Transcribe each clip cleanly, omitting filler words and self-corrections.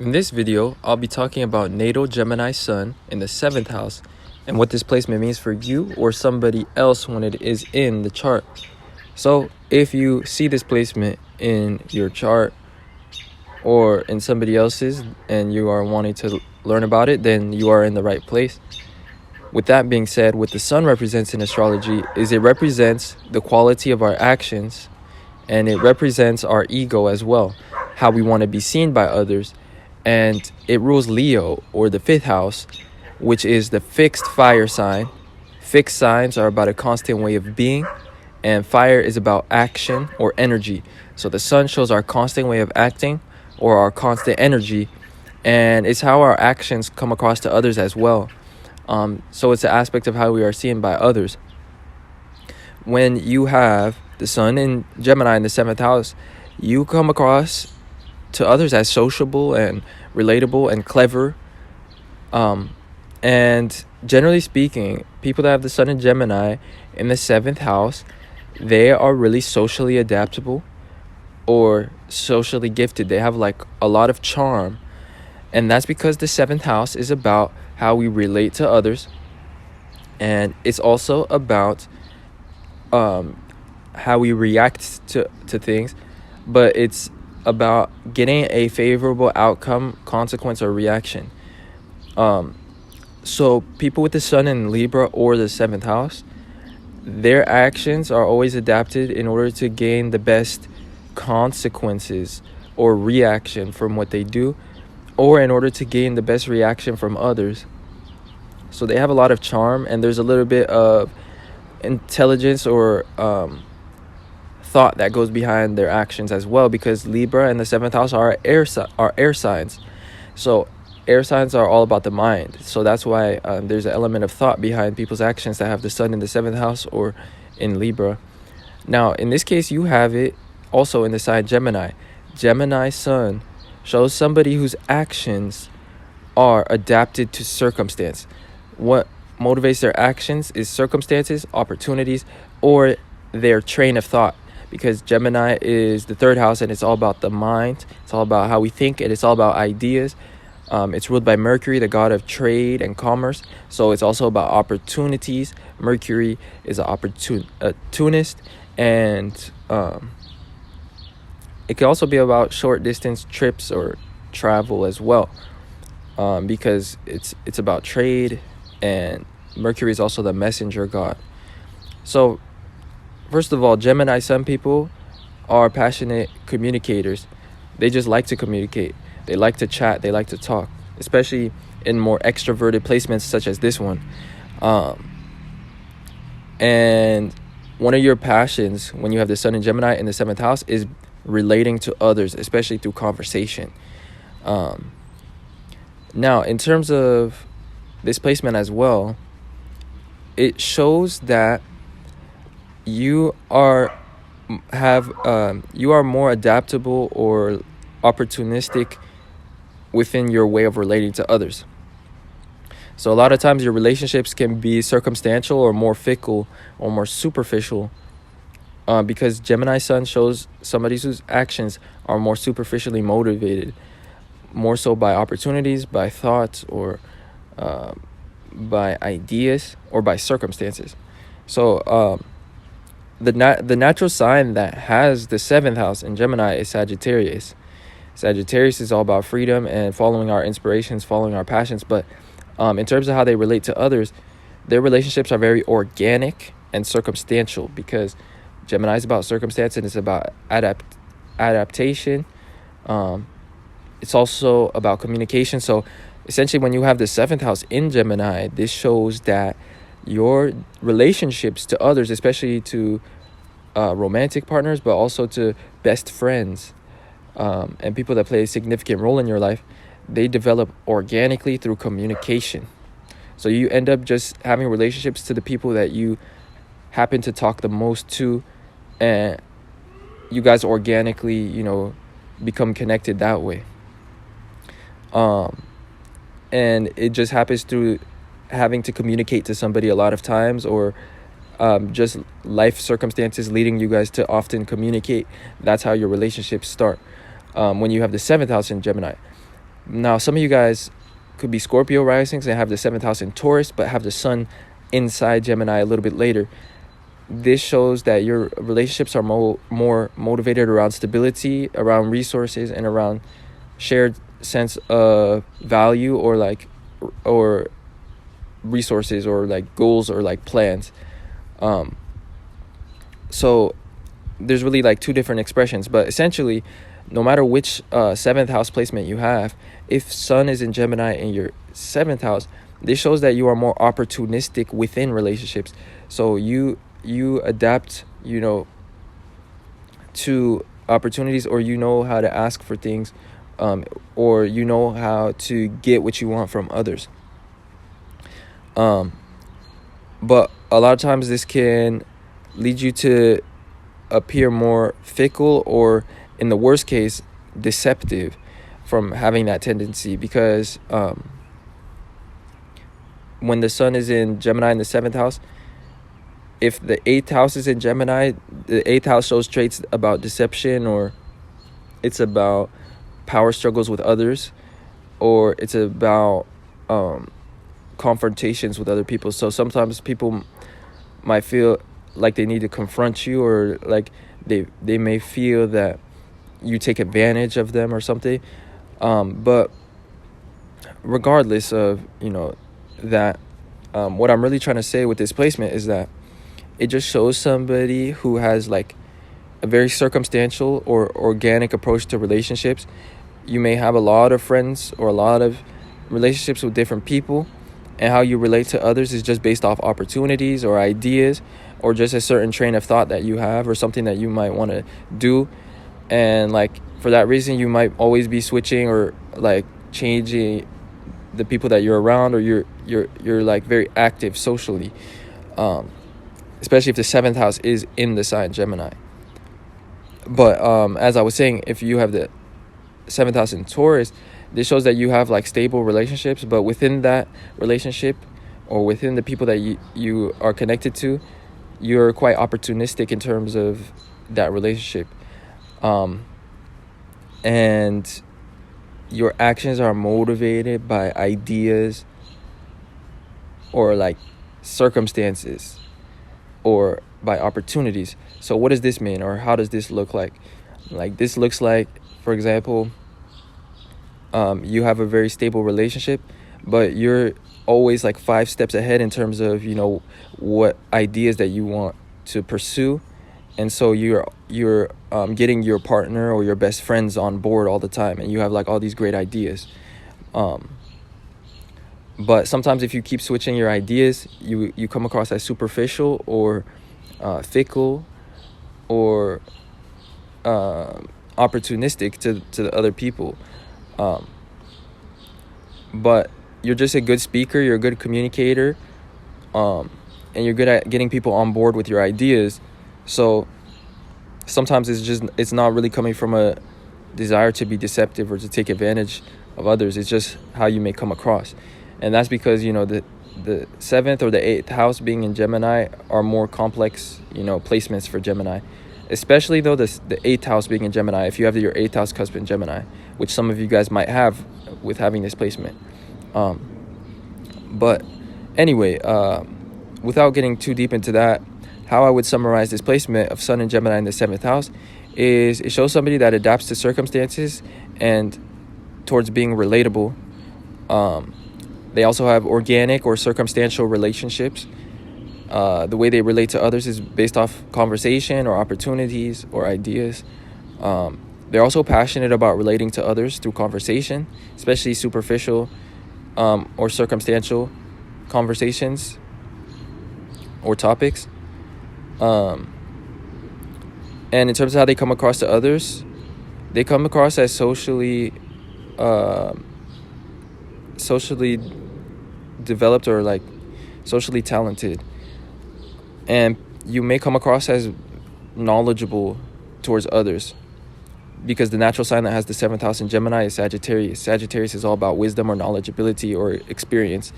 In this video, I'll be talking about natal Gemini Sun in the 7th house and what this placement means for you or somebody else when it is in the chart. So if you see this placement in your chart or in somebody else's and you are wanting to learn about it, then you are in the right place. With that being said, what the sun represents in astrology is it represents the quality of our actions, and it represents our ego as well, how we want to be seen by others. And it rules Leo, or the 5th house, which is the fixed fire sign. Fixed signs are about a constant way of being, and fire is about action or energy. So the sun shows our constant way of acting or our constant energy, and it's how our actions come across to others as well. So it's an aspect of how we are seen by others. When you have the sun in Gemini in the 7th house, you come across to others as sociable and relatable and clever. And generally speaking, people that have the sun in Gemini in the 7th house, they are really socially adaptable or socially gifted. They have like a lot of charm. And that's because the 7th house is about how we relate to others. And it's also about how we react to things. But it's about getting a favorable outcome, consequence, or reaction. So people with the sun in Libra or the 7th house, their actions are always adapted in order to gain the best consequences or reaction from what they do, or in order to gain the best reaction from others. So they have a lot of charm, and there's a little bit of intelligence or thought that goes behind their actions as well, because Libra and the 7th house are air signs. So air signs are all about the mind. So that's why there's an element of thought behind people's actions that have the sun in the 7th house or in Libra. Now, in this case, you have it also in the sign Gemini. Gemini sun shows somebody whose actions are adapted to circumstance. What motivates their actions is circumstances, opportunities, or their train of thought. Because Gemini is the 3rd house, and it's all about the mind. It's all about how we think, and it's all about ideas. It's ruled by Mercury, the god of trade and commerce. So it's also about opportunities. Mercury is an opportunist, and it can also be about short distance trips or travel as well, because it's about trade, and Mercury is also the messenger god. So first of all, Gemini sun people are passionate communicators. They just like to communicate. They like to chat. They like to talk, especially in more extroverted placements such as this one. And one of your passions when you have the sun in Gemini in the 7th house is relating to others, especially through conversation. Now, in terms of this placement as well, it shows that you are more adaptable or opportunistic within your way of relating to others. So a lot of times your relationships can be circumstantial or more fickle or more superficial, because Gemini sun shows somebody whose actions are more superficially motivated, more so by opportunities, by thoughts, or by ideas, or by circumstances. So the natural sign that has the 7th house in Gemini is Sagittarius. Sagittarius is all about freedom and following our inspirations, following our passions. But in terms of how they relate to others, their relationships are very organic and circumstantial, because Gemini is about circumstance and it's about adaptation. It's also about communication. So essentially, when you have the 7th house in Gemini, this shows that your relationships to others, especially to romantic partners, but also to best friends, and people that play a significant role in your life, they develop organically through communication. So you end up just having relationships to the people that you happen to talk the most to, and you guys organically, become connected that way. And it just happens through having to communicate to somebody a lot of times, or just life circumstances leading you guys to often communicate. That's how your relationships start when you have the 7th house in Gemini. Now, some of you guys could be Scorpio risings and have the 7th house in Taurus, but have the sun inside Gemini a little bit later. This shows that your relationships are more motivated around stability, around resources, and around shared sense of value, or resources, or like goals, or like plans. So there's really like two different expressions, but essentially, no matter which 7th house placement you have, if sun is in Gemini in your 7th house, this shows that you are more opportunistic within relationships. So you adapt, to opportunities, or how to ask for things, or how to get what you want from others. But a lot of times this can lead you to appear more fickle, or in the worst case, deceptive, from having that tendency, because when the sun is in Gemini in the 7th house, if the 8th house is in Gemini, the 8th house shows traits about deception, or it's about power struggles with others, or it's about confrontations with other people. So sometimes people might feel like they need to confront you, or like they may feel that you take advantage of them or something. But regardless of that, what I'm really trying to say with this placement is that it just shows somebody who has like a very circumstantial or organic approach to relationships. You may have a lot of friends or a lot of relationships with different people, and how you relate to others is just based off opportunities or ideas, or just a certain train of thought that you have, or something that you might want to do. And like for that reason, you might always be switching or like changing the people that you're around, or you're like very active socially, especially if the 7th house is in the sign Gemini. But as I was saying, if you have the 7th house in Taurus, this shows that you have like stable relationships, but within that relationship, or within the people that you are connected to, you're quite opportunistic in terms of that relationship. And your actions are motivated by ideas, or like circumstances, or by opportunities. So what does this mean, or how does this look like? Like this looks like, for example, you have a very stable relationship, but you're always like 5 steps ahead in terms of what ideas that you want to pursue. And so you're getting your partner or your best friends on board all the time, and you have like all these great ideas. But sometimes if you keep switching your ideas, you come across as superficial, or fickle, or opportunistic to the other people. But you're just a good speaker, you're a good communicator, and you're good at getting people on board with your ideas. So sometimes it's not really coming from a desire to be deceptive or to take advantage of others. It's just how you may come across. And that's because the 7th or the 8th house being in Gemini are more complex placements for Gemini, especially though the 8th house being in Gemini, if you have your 8th house cusp in Gemini, which some of you guys might have with having this placement. But anyway, without getting too deep into that, how I would summarize this placement of Sun and Gemini in the 7th house is it shows somebody that adapts to circumstances and towards being relatable. They also have organic or circumstantial relationships. The way they relate to others is based off conversation or opportunities or ideas. They're also passionate about relating to others through conversation, especially superficial or circumstantial conversations or topics. And in terms of how they come across to others, they come across as socially developed, or like socially talented. And you may come across as knowledgeable towards others, because the natural sign that has the 7th house in Gemini is Sagittarius. Sagittarius is all about wisdom or knowledgeability or experience.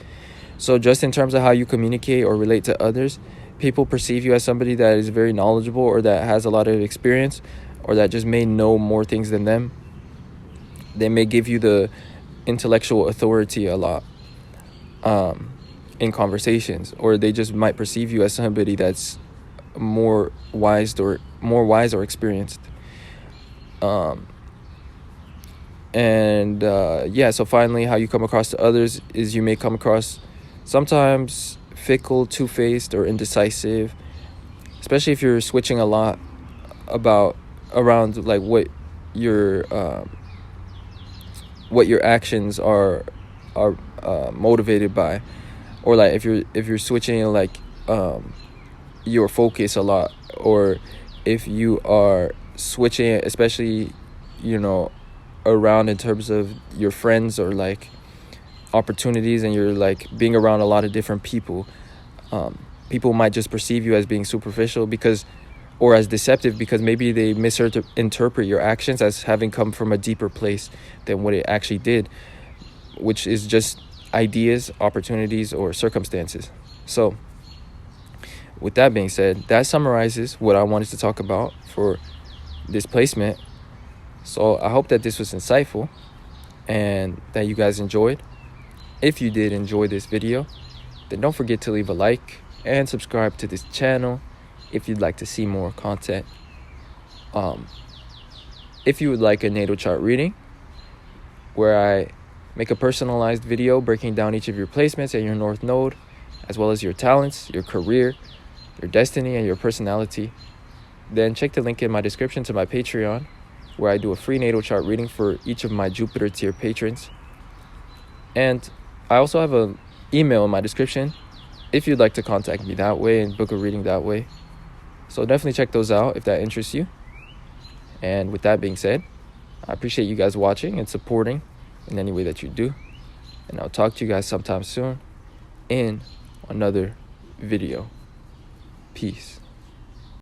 So just in terms of how you communicate or relate to others, people perceive you as somebody that is very knowledgeable, or that has a lot of experience, or that just may know more things than them. They may give you the intellectual authority a lot in conversations, or they just might perceive you as somebody that's more wise or experienced. So finally, how you come across to others is you may come across sometimes fickle, two-faced, or indecisive, especially if you're switching a lot around like what your actions are motivated by, or like if you're switching like your focus a lot, or if you are switching, especially around in terms of your friends or like opportunities, and you're like being around a lot of different people. People might just perceive you as being superficial or as deceptive, because maybe they misinterpret your actions as having come from a deeper place than what it actually did, which is just ideas, opportunities, or circumstances. So with that being said, that summarizes what I wanted to talk about for this placement. So I hope that this was insightful and that you guys enjoyed. If you did enjoy this video, then don't forget to leave a like and subscribe to this channel if you'd like to see more content. If you would like a natal chart reading, where I make a personalized video breaking down each of your placements and your North Node, as well as your talents, your career, your destiny, and your personality, then check the link in my description to my Patreon, where I do a free natal chart reading for each of my Jupiter tier patrons. And I also have an email in my description if you'd like to contact me that way and book a reading that way. So definitely check those out if that interests you. And with that being said, I appreciate you guys watching and supporting in any way that you do. And I'll talk to you guys sometime soon in another video. Peace.